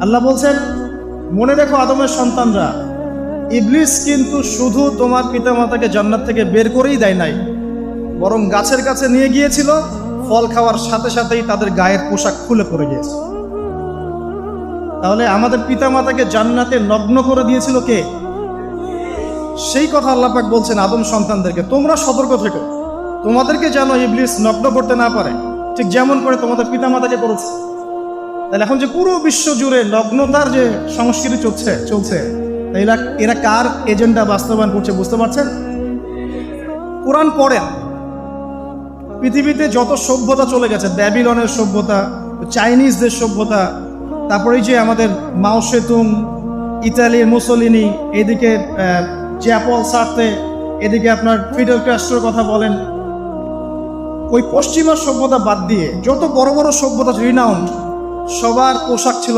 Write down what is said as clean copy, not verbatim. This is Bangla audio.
আল্লাহ বলছেন, মনে রেখো আদমের সন্তানরা, ইবলিস কিন্তু শুধু তোমার পিতামাতাকে জান্নাত থেকে বের করেই দেয় নাই, বরং গাছের কাছে নিয়ে গিয়েছিল, ফল খাওয়ার সাথে সাথেই তাদের গায়ের পোশাক খুলে পড়ে গিয়েছে। তাহলে আমাদের পিতামাতাকে জান্নাতে নগ্ন করে দিয়েছিল কে? সেই কথা আল্লাহ পাক বলছেন আদম সন্তানদেরকে, তোমরা সতর্ক থেকো, তোমাদেরকে যেন ইবলিস নগ্ন করতে না পারে, ঠিক যেমন করে তোমাদের পিতামাতাকে করেছে। তাহলে এখন যে পুরো বিশ্ব জুড়ে নগ্নতার যে সংস্কৃতি চলছে এরা কার এজেন্ডা বাস্তবায়ন করছে বুঝতে পারছেন? কোরআন পড়েন, পৃথিবীতে যত সভ্যতা চলে গেছে, ব্যাবিলনের সভ্যতা, চাইনিজদের সভ্যতা, তারপরে যে আমাদের মাও সেতুং, ইতালির মুসোলিনি, এদিকে চ্যাপল সার্তে, এদিকে আপনার ফিডেল ক্যাস্ট্রোর কথা বলেন, ওই পশ্চিমা সভ্যতা বাদ দিয়ে যত বড় বড় সভ্যতা রিনাউন্ড, সবার পোশাক ছিল